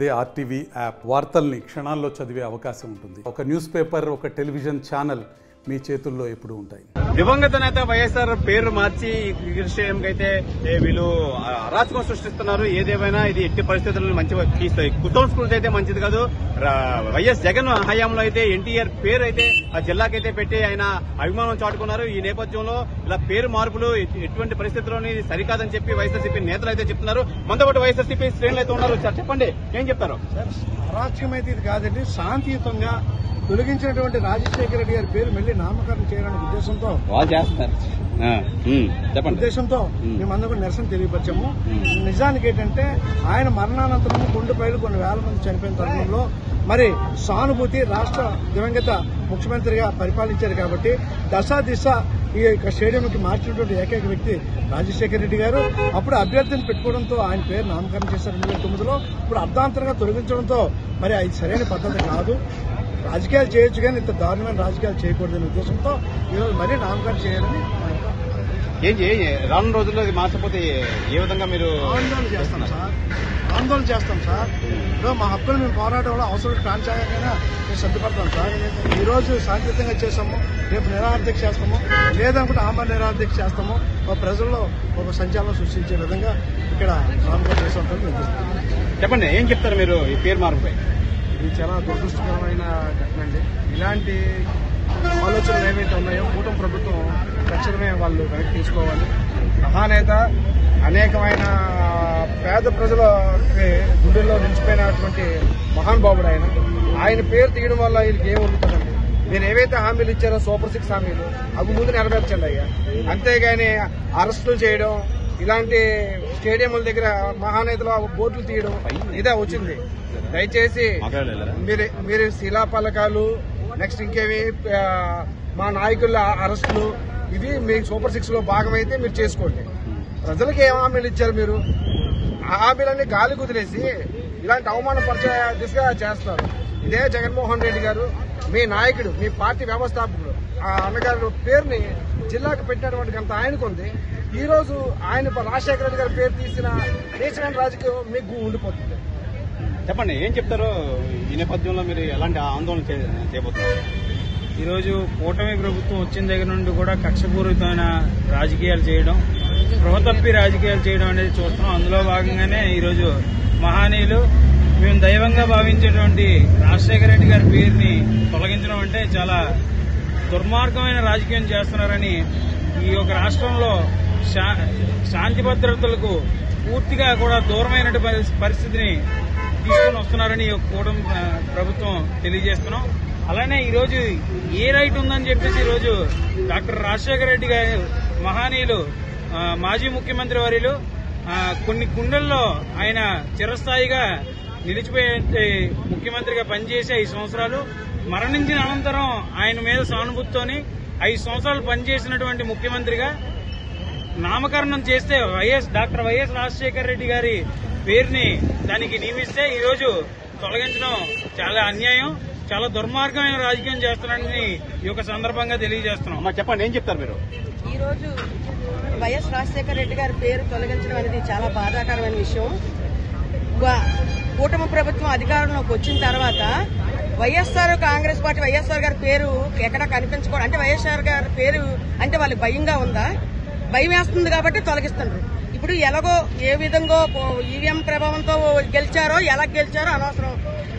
అదే RTV app వార్తల్ని క్షణాల్లో చదివే అవకాశం ఉంటుంది. ఒక న్యూస్ పేపర్, ఒక టెలివిజన్ ఛానల్ మీ చేతుల్లో ఎప్పుడు ఉంటాయి. దివంగత నేత వైఎస్ఆర్ పేరు మార్చి క్రికెట్ స్టేడియం కి అయితే వీళ్ళు అరాచకం సృష్టిస్తున్నారు. ఏదేమైనా ఇది ఎట్టి పరిస్థితుల్లో మంచి కుటుంబ అయితే మంచిది కాదు. వైఎస్ జగన్ హయాంలో అయితే ఎన్టీఆర్ పేరు అయితే ఆ జిల్లాకైతే పెట్టి ఆయన అభిమానం చాటుకున్నారు. ఈ నేపథ్యంలో ఇలా పేరు మార్పులు ఎటువంటి పరిస్థితుల్లోని సరికాదని చెప్పి వైఎస్ఆర్సీపీ నేతలు అయితే చెప్తున్నారు. మనతో పాటు వైఎస్ఆర్సీపీ శ్రేణులు అయితే ఉన్నారు. సార్ చెప్పండి, ఏం చెప్తారు? అరాచకం అయితే ఇది కాదండి. శాంతియుతంగా తొలగించినటువంటి రాజశేఖర రెడ్డి గారి పేరు మళ్లీ నామకరణం చేయాలనే ఉద్దేశంతో మేమందరం కూడా నిరసన తెలియపరిచాము. నిజానికి ఏంటంటే ఆయన మరణానంతరం గుండెపైలు కొన్ని వేల మంది చనిపోయిన తరుణంలో మరి సానుభూతి రాష్ట్ర దివంగత ముఖ్యమంత్రిగా పరిపాలించారు కాబట్టి దశ దిశ ఈ స్టేడియంకి మార్చినటువంటి ఏకైక వ్యక్తి రాజశేఖర రెడ్డి గారు. అప్పుడు అభ్యర్థిని పెట్టుకోవడంతో ఆయన పేరు నామకరణం చేశారు 2009లో. ఇప్పుడు అర్ధాంతరంగా తొలగించడంతో మరి అది సరైన పద్ధతి కాదు. రాజకీయాలు చేయొచ్చు కానీ ఇంత దారుణమైన రాజకీయాలు చేయకూడదనే ఉద్దేశంతో ఈరోజు మరీ నామకరణం చేయాలని రానున్న రోజుల్లో మార్చకపోతే ఏ విధంగా మీరు ఆందోళన చేస్తాం సార్. ఇప్పుడు మా హక్కులు మేము పోరాటంలో అవసరం ప్రాంతాలకైనా మేము సర్దుపడతాం సార్. ఈ రోజు శాంతియుతంగా చేస్తాము, రేపు నిరాహారదీక్ష చేస్తాము, లేదనుకుంటే ఆమరణ నిరాహారదీక్ష చేస్తాము. ప్రజల్లో ఒక సంచలనం సృష్టించే విధంగా ఇక్కడ నామకరణం చేస్తాం. చెప్పండి, ఏం చెప్తారు మీరు ఈ పేరు మార్పుపై? ఇది చాలా దురదృష్టకరమైన ఘటన అండి. ఇలాంటి ఆలోచనలు ఏవైతే ఉన్నాయో కూటమి ప్రభుత్వం తక్షణమే వాళ్ళు వెనక్కి తీసుకోవాలి. మహానేత, అనేకమైన పేద ప్రజల గుండెల్లో నిలిచిపోయినటువంటి మహానుభావుడు ఆయన పేరు తీయడం వల్ల వీళ్ళకి ఏం ఉంటుందండి? మీరు ఏవైతే హామీలు ఇచ్చారో సూపర్ 6 హామీలు అవి ముందు నెరవేర్చండి అయ్యా. అంతేగాని అరెస్టులు చేయడం, ఇలాంటి స్టేడియంల దగ్గర మహానేతల బోర్డులు తీయడం ఇదే వచ్చింది. దయచేసి మీరు శిలాపలకాలు, నెక్స్ట్ ఇంకేవి మా నాయకుల అరెస్టులు ఇవి మీ సూపర్ 6 లో భాగమైతే మీరు చేసుకోండి. ప్రజలకు ఏం హామీలు ఇచ్చారు మీరు? ఆ హామీలన్నీ గాలి కుదిలేసి ఇలాంటి అవమానపరిచే దిశగా చేస్తారు. ఇదే జగన్మోహన్ రెడ్డి గారు మీ నాయకుడు, మీ పార్టీ వ్యవస్థాపకుడు, ఆ అన్నగారు పేరుని జిల్లాకు పెట్టినటువంటి గంట ఆయనకుంది. ఈ రోజు ఆయన రాజశేఖర రెడ్డి గారి పేరు తీసిన నీచమైన రాజకీయం మీకు ఉండిపోతుంది. చెప్పండి, ఏం చెప్తారో ఈ నేపథ్యంలో మీరు ఎలాంటి ఆందోళన చేయబోతున్నారు? ఈరోజు కూటమి ప్రభుత్వం వచ్చిన దగ్గర నుండి కూడా కక్షపూరితమైన రాజకీయాలు చేయడం, ప్రవతప్పి రాజకీయాలు చేయడం అనేది చూస్తున్నాం. అందులో భాగంగానే ఈరోజు మహానీయులు మేము దైవంగా భావించేటువంటి రాజశేఖర రెడ్డి గారి పేరుని తొలగించడం అంటే చాలా దుర్మార్గమైన రాజకీయం చేస్తున్నారని, ఈ యొక్క రాష్ట్రంలో శాంతి భద్రతలకు పూర్తిగా కూడా దూరమైనటువంటి పరిస్థితిని తీసుకుని వస్తున్నారని కూటమి ప్రభుత్వం తెలియజేస్తున్నాం. అలానే ఈరోజు ఏ రైట్ ఉందని చెప్పేసి ఈరోజు డాక్టర్ రాజశేఖర రెడ్డి గారు మహానీయులు, మాజీ ముఖ్యమంత్రి వర్యులు, కొన్ని గుండెల్లో ఆయన చిరస్థాయిగా నిలిచిపోయే ముఖ్యమంత్రిగా పనిచేసి 5 సంవత్సరాలు మరణించిన అనంతరం ఆయన మీద సానుభూతితోని 5 సంవత్సరాలు పనిచేసినటువంటి ముఖ్యమంత్రిగా నామకరణం చేస్తే డాక్టర్ వైఎస్ రాజశేఖర రెడ్డి గారి పేరుని దానికి నియమిస్తే ఈరోజు తొలగించడం చాలా అన్యాయం, చాలా దుర్మార్గమైన రాజకీయం చేస్తున్నారని ఈ యొక్క సందర్భంగా తెలియజేస్తున్నాం. చెప్పండి, ఏం చెప్తారు మీరు? ఈ రోజు వైఎస్ రాజశేఖర రెడ్డి గారి పేరు తొలగించడం అనేది చాలా బాధాకరమైన విషయం. కూటమి ప్రభుత్వం అధికారంలోకి వచ్చిన తర్వాత వైఎస్ఆర్ కాంగ్రెస్ పార్టీ వైఎస్ఆర్ గారి పేరు ఎక్కడా కనిపించుకోవడం అంటే వైఎస్ఆర్ గారి పేరు అంటే వాళ్ళకి భయంగా ఉందా? భయం వేస్తుంది కాబట్టి తొలగిస్తున్నారు. ఇప్పుడు ఎలాగో ఏ విధంగా ఈవీఎం ప్రభావంతో గెలిచారో, ఎలా గెలిచారో అనవసరం,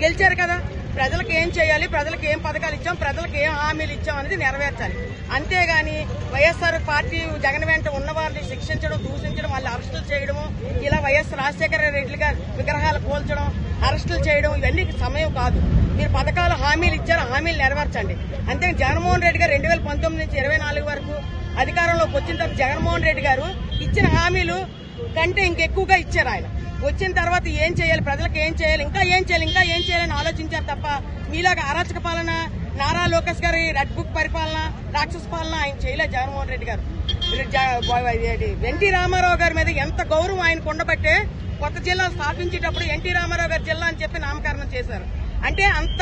గెలిచారు కదా. ప్రజలకు ఏం చేయాలి, ప్రజలకు ఏం పథకాలు ఇచ్చాం, ప్రజలకు ఏం హామీలు ఇచ్చాం అనేది నెరవేర్చాలి. అంతేగాని వైఎస్ఆర్ పార్టీ జగన్ వెంట ఉన్న వారిని శిక్షించడం, దూషించడం, వాళ్ళు అరెస్టులు చేయడము, ఇలా వైఎస్ రాజశేఖర రెడ్డి గారి విగ్రహాలు కూల్చడం, అరెస్టులు చేయడం ఇవన్నీ సమయం కాదు. మీరు పథకాలు హామీలు ఇచ్చారు, హామీలు నెరవేర్చండి. అంతే జగన్మోహన్ రెడ్డి గారు 2019 నుంచి 24 వరకు అధికారంలోకి వచ్చిన తర్వాత జగన్మోహన్ రెడ్డి గారు ఇచ్చిన హామీలు కంటే ఇంకెక్కువగా ఇచ్చారు. ఆయన వచ్చిన తర్వాత ఏం చేయాలి, ప్రజలకు ఏం చేయాలి, ఇంకా ఏం చేయాలని ఆలోచించారు తప్ప మీలాగా అరాచక పాలన, నారా లోకేష్ గారి రెడ్ బుక్ పరిపాలన, రాక్షస పాలన ఆయన చేయలేదు జగన్మోహన్ రెడ్డి గారు. ఎన్టీ రామారావు గారి మీద ఎంత గౌరవం ఆయనకు ఉండబట్టే కొత్త జిల్లా స్థాపించేటప్పుడు ఎన్టీ రామారావు గారి జిల్లా అని చెప్పి నామకరణం చేశారు. అంటే అంత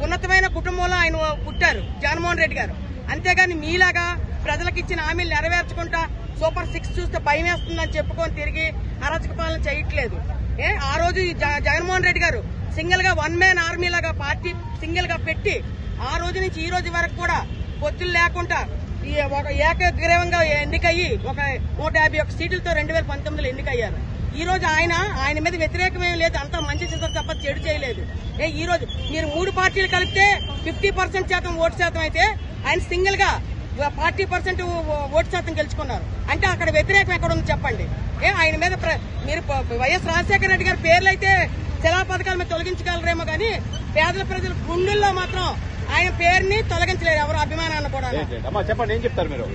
ఉన్నతమైన కుటుంబంలో ఆయన పుట్టారు జగన్మోహన్ రెడ్డి గారు. అంతేగాని మీలాగా ప్రజలకు ఇచ్చిన హామీలు నెరవేర్చుకుంటా సూపర్ 6 చూస్తే భయం వేస్తుందని చెప్పుకొని తిరిగి అరాచక పాలన చేయట్లేదు. ఆ రోజు జగన్మోహన్ రెడ్డి గారు సింగిల్ గా వన్ మ్యాన్ ఆర్మీ లాగా పార్టీ సింగిల్ గా పెట్టి ఆ రోజు నుంచి ఈ రోజు వరకు కూడా పొత్తులు లేకుండా ఈ ఒక ఏకగ్రీవంగా ఎన్నికయ్యి ఒక 151 సీట్లతో 2019లో ఎన్నికయ్యారు. ఈ రోజు ఆయన మీద వ్యతిరేకమేం లేదు, అంతా మంచి చేస్తారు తప్ప చెడు చేయలేదు. ఈ రోజు మీరు 3 పార్టీలు కలిపితే 50% ఓటు శాతం అయితే ఆయన సింగిల్ గా 40% ఓటు శాతం గెలుచుకున్నారు. అంటే అక్కడ వ్యతిరేకం ఎక్కడ ఉంది చెప్పండి. ఆయన మీద మీరు వైఎస్ రాజశేఖర రెడ్డి గారి పేర్లు అయితే శిలా పథకాల మీద తొలగించగలరేమో కానీ పేదల ప్రజల గుండెల్లో మాత్రం ఆయన పేరుని తొలగించలేరు ఎవరు అభిమానాన్ని కూడా. చెప్పండి, ఏం చెప్తారు మీరు?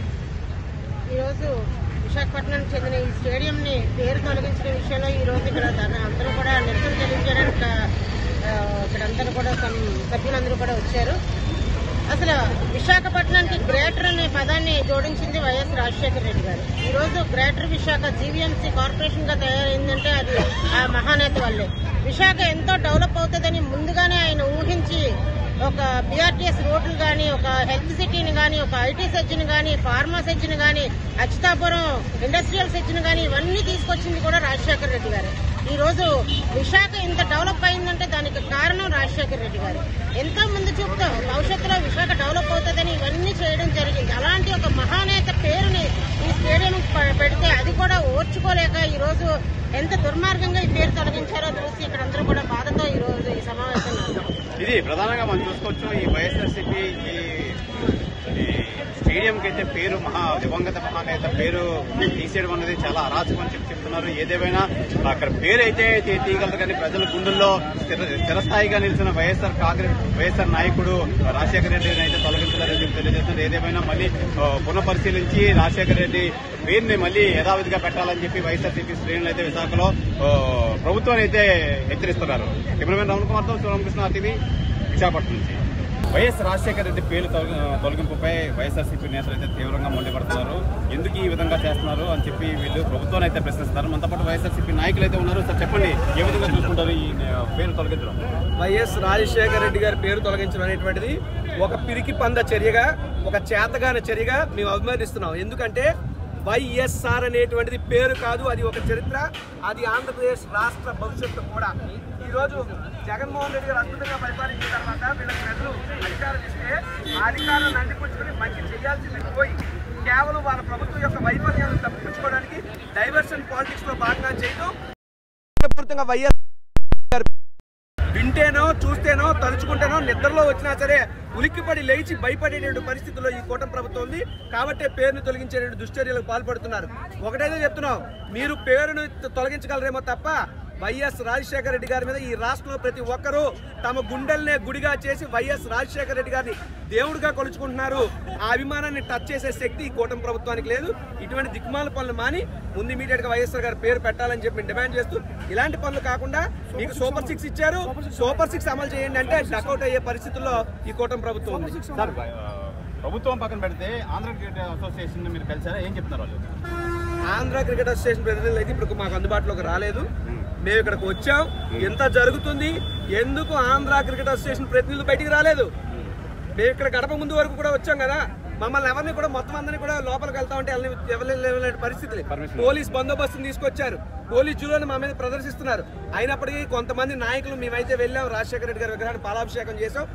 ఈరోజు విశాఖపట్నానికి చెందిన ఈ స్టేడియం ని పేరు తొలగించిన విషయంలో ఈ రోజు ఇక్కడ అందరూ కూడా నిరసన తెలియజేయడానికి ఇక్కడ అందరూ కూడా సభ్యులందరూ కూడా వచ్చారు. అసలు విశాఖపట్నానికి గ్రేటర్ అనే పదాన్ని జోడించింది వైఎస్ రాజశేఖర రెడ్డి గారు. ఈ రోజు గ్రేటర్ విశాఖ జీవీఎంసీ కార్పొరేషన్ గా తయారైందంటే అది ఆ మహానేత వల్లే. విశాఖ ఎంతో డెవలప్ అవుతుందని ముందుగానే ఆయన ఊహించి ఒక బీఆర్టీఎస్ రోడ్లు గాని, ఒక హెల్త్ సిటీని గాని, ఒక ఐటీ సెజ్ని గాని, ఫార్మా సెజ్ని గాని, అచ్యుతాపురం ఇండస్ట్రియల్ సెజ్ని గాని ఇవన్నీ తీసుకొచ్చింది కూడా రాజశేఖర రెడ్డి గారు. ఈ రోజు విశాఖ ఇంత డెవలప్ అయిందంటే దానికి కారణం రాజశేఖర రెడ్డి గారు. ఎంతో ముందు చూపుతాం భవిష్యత్తులో విశాఖ డెవలప్ అవుతుందని ఇవన్నీ చేయడం జరిగింది. అలాంటి ఒక మహానేత పేరుని ఈ స్టేడియం పెడితే అది కూడా ఓర్చుకోలేక ఈ రోజు ఎంత దుర్మార్గంగా ఈ పేరు తొలగించారో చూసి ఇక్కడ అందరూ కూడా బాధతో ఈ రోజు ఈ సమావేశం. ఇది ప్రధానంగా మనం చూసుకోవచ్చు. ఈ వైఎస్ఆర్సీపీ ఈ స్టేడియంకి అయితే పేరు దివంగత మహానేత పేరు తీసేయడం అనేది చాలా అరాచకం అని చెప్తున్నారు. ఏదేమైనా అక్కడ పేరు అయితే తీయగలరు కానీ ప్రజల గుండెల్లో స్థిరస్థాయిగా నిలిచిన వైఎస్ఆర్ నాయకుడు రాజశేఖర రెడ్డిని అయితే తొలగించాలని చెప్పి తెలియజేస్తున్నారు. ఏదేమైనా మళ్ళీ పునఃపరిశీలించి రాజశేఖర రెడ్డి పేరుని మళ్ళీ యథావిధిగా పెట్టాలని చెప్పి వైఎస్ఆర్సీపీ శ్రేణులు అయితే విశాఖలో ప్రభుత్వాన్ని అయితే హెచ్చరిస్తున్నారు. కెమెరామెన్ రమణ కుమార్తో రామకృష్ణ టీవీ విశాఖపట్నం నుంచి. వైఎస్ రాజశేఖర రెడ్డి పేరు తొలగింపుపై వైఎస్ఆర్సీపీ నేతలు అయితే తీవ్రంగా మండిపడుతున్నారు. ఎందుకు ఈ విధంగా చేస్తున్నారు అని చెప్పి వీళ్ళు ప్రభుత్వాన్ని అయితే ప్రశ్నిస్తున్నారు. మనతో పాటు వైఎస్ఆర్సీపీ నాయకులు అయితే ఉన్నారు. సార్ చెప్పండి, ఏ విధంగా చూసుకుంటారు ఈ పేరు తొలగించడం? వైఎస్ రాజశేఖర రెడ్డి గారి పేరు తొలగించడం అనేటువంటిది ఒక పిరికి పంద చర్యగా, ఒక చేతగాని చర్యగా మేము అభిమానిస్తున్నాం. ఎందుకంటే వైఎస్ఆర్ అనేటువంటిది పేరు కాదు, అది ఒక చరిత్ర, అది ఆంధ్రప్రదేశ్ రాష్ట్ర భవిష్యత్తు కూడా. ఈరోజు జగన్మోహన్ రెడ్డి గారు అద్భుతంగా పరిపాలించిన తర్వాత వీళ్ళకి ప్రజలు అధికారం ఇస్తే ఆ అధికారాన్ని అందిపుచ్చుకుని మంచి చేయాల్సింది పోయి కేవలం వాళ్ళ ప్రభుత్వం యొక్క వైఫల్యాలను తప్పించుకోవడానికి డైవర్షన్ పాలిటిక్స్ లో భాగంగా చేయడం పూర్తిగా వైఎస్ఆర్ వింటేనో చూస్తేనో తలుచుకుంటేనో నిద్రలో వచ్చినా సరే ఉలిక్కిపడి లేచి భయపడేటువంటి పరిస్థితుల్లో ఈ కూటమి ప్రభుత్వం ఉంది. కాబట్టి పేరును తొలగించేటువంటి దుశ్చర్యలకు పాల్పడుతున్నారు. ఒకటైతే చెప్తున్నాం, మీరు పేరును తొలగించగలరేమో తప్ప వైఎస్ రాజశేఖర రెడ్డి గారి మీద ఈ రాష్ట్రంలో ప్రతి ఒక్కరూ తమ గుండెల్నే గుడిగా చేసి వైఎస్ రాజశేఖర రెడ్డి గారిని దేవుడిగా కొలుచుకుంటున్నారు. ఆ అభిమానాన్ని టచ్ చేసే శక్తి ఈ కూటమి ప్రభుత్వానికి లేదు. ఇటువంటి దిక్మాల పనులు మాని ముందు ఇమీడియట్ గా వైఎస్ఆర్ గారి పేరు పెట్టాలని చెప్పి డిమాండ్ చేస్తూ, ఇలాంటి పనులు కాకుండా మీకు సూపర్ 6 ఇచ్చారు, సూపర్ 6 అమలు చేయండి అంటే డకౌట్ అయ్యే పరిస్థితుల్లో ఈ కూటమి ప్రభుత్వం ఉంది. సార్, ప్రభుత్వం పక్కన పెడితే ఆంధ్ర క్రికెట్ అసోసియేషన్ మీరు కలిసారా? ఏం చెప్తున్నారు వాళ్ళు? ఆంధ్ర క్రికెట్ అసోసియేషన్ ప్రతినిధులు అయితే ఇప్పుడు మాకు అందుబాటులోకి రాలేదు. మేము ఇక్కడికి వచ్చాం, ఎంత జరుగుతుంది, ఎందుకు ఆంధ్ర క్రికెట్ అసోసియేషన్ ప్రతినిధులు బయటికి రాలేదు? మేము ఇక్కడ గడప ముందు వరకు కూడా వచ్చాం కదా, మమ్మల్ని ఎవరిని కూడా మొత్తం అందరినీ కూడా లోపలికి వెళ్తా ఉంటే ఎవరి పరిస్థితులు. పోలీస్ బందోబస్తుని తీసుకొచ్చారు, పోలీస్ జూలోని మా మీద ప్రదర్శిస్తున్నారు. అయినప్పటికీ కొంతమంది నాయకులు మేమైతే వెళ్ళాం, రాజశేఖర రెడ్డి గారి విగ్రహాన్ని పాలాభిషేకం చేసాం.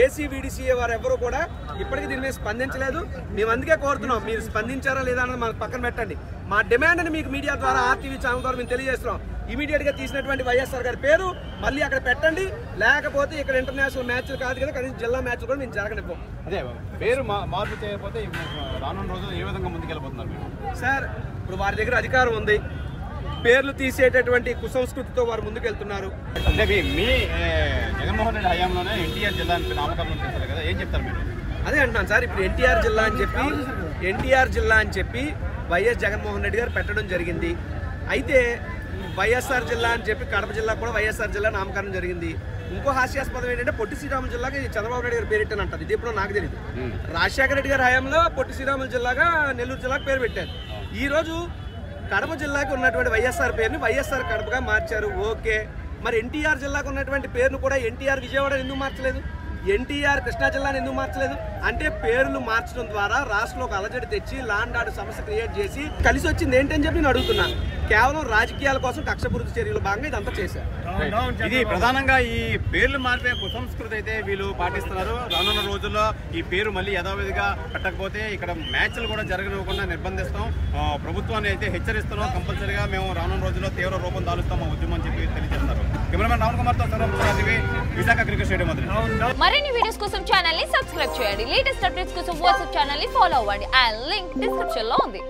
ఏసీవీడీసీఏ వారు ఎవరు కూడా ఇప్పటికీ దీని మీద స్పందించలేదు. మేము అందుకే కోరుతున్నాం, మీరు స్పందించారా లేదా అన్నది మనకు పక్కన పెట్టండి. మా డిమాండ్ని మీకు మీడియా ద్వారా, ఆర్టీవీ ఛానల్ ద్వారా మేము తెలియజేస్తున్నాం. ఇమీడియట్ గా తీసినటువంటి వైఎస్ఆర్ గారి పేరు మళ్ళీ అక్కడ పెట్టండి, లేకపోతే ఇక్కడ ఇంటర్నేషనల్ మ్యాచ్లు కాదు కదా, కనీసం జిల్లా మ్యాచ్లు కూడా మేము జరగనివ్వం. అదే పేరు మార్పు చేయకపోతే రానున్న రోజులు ఏ విధంగా ముందుకెళ్ళిపోతున్నారు సార్? ఇప్పుడు వారి దగ్గర అధికారం ఉంది, పేర్లు తీసేటటువంటి కుసంస్కృతితో వారు ముందుకెళ్తున్నారు. అంటే మీ జగన్మోహన్ రెడ్డి హయాంలోనే ఎన్టీఆర్ జిల్లా నామకరణం చేశారు కదా, ఏం చెప్తారు మీరు? అదే అంటున్నాను సార్, ఇప్పుడు ఎన్టీఆర్ జిల్లా అని చెప్పి వైఎస్ జగన్మోహన్ రెడ్డి గారు పెట్టడం జరిగింది. అయితే వైఎస్ఆర్ జిల్లా అని చెప్పి కడప జిల్లా కూడా వైఎస్ఆర్ జిల్లా నామకరణం జరిగింది. ఇంకో హాస్యాస్పదం ఏంటంటే పొట్టి శ్రీరాములు జిల్లాకి చంద్రబాబు నాయుడు గారు పేరెట్టాను అంటారు. ఇది ఎప్పుడో నాకు తెలియదు. రాజశేఖర రెడ్డి గారి హయాంలో పొట్టి శ్రీరాములు జిల్లాగా నెల్లూరు జిల్లాకు పేరు పెట్టారు. ఈ రోజు కడప జిల్లాకి ఉన్నటువంటి వైఎస్ఆర్ పేరుని వైఎస్ఆర్ కడపగా మార్చారు. ఓకే, మరి ఎన్టీఆర్ జిల్లాకు ఉన్నటువంటి పేరును కూడా ఎన్టీఆర్ విజయవాడ ఎందుకు మార్చలేదు? ఎన్టీఆర్ కృష్ణా జిల్లాని ఎందుకు మార్చలేదు? అంటే పేర్లు మార్చడం ద్వారా రాష్ట్రంలో ఒక అలజడి తెచ్చి లాండ్ ఆర్డర్ సమస్య క్రియేట్ చేసి కలిసి వచ్చింది ఏంటని చెప్పి నేను అడుగుతున్నా. కేవలం రాజకీయాల కోసం కక్షపూరిత చర్యలు భాగంగా ఇదంతా చేశారు. ఇది ప్రధానంగా ఈ పేర్లు మార్పే కుసంస్కృతి అయితే వీళ్ళు పాటిస్తున్నారు. రానున్న రోజుల్లో ఈ పేరు మళ్ళీ యథావిధిగా పెట్టకపోతే ఇక్కడ మ్యాచ్లు కూడా జరగనివ్వకుండా నిర్బంధిస్తాం, ప్రభుత్వాన్ని అయితే హెచ్చరిస్తున్నాం. కంపల్సరీగా మేము రానున్న రోజుల్లో తీవ్ర రూపం దాలుస్తాం మా ఉద్యమం అని చెప్పి తెలియజేస్తారు. కెమెరామెన్ రామ్ కుమార్ తో విశాఖ క్రికెట్ స్టేడియం. మరిన్ని వీడియోస్ కోసం ఛానల్ ని సబ్స్క్రైబ్ చేయండి. లేటెస్ట్ అప్డేట్స్ కోసం వాట్సాప్ ఛానల్ ని ఫాలో అవ్వండి. ఆ లింక్ డిస్క్రిప్షన్ లో ఉంది.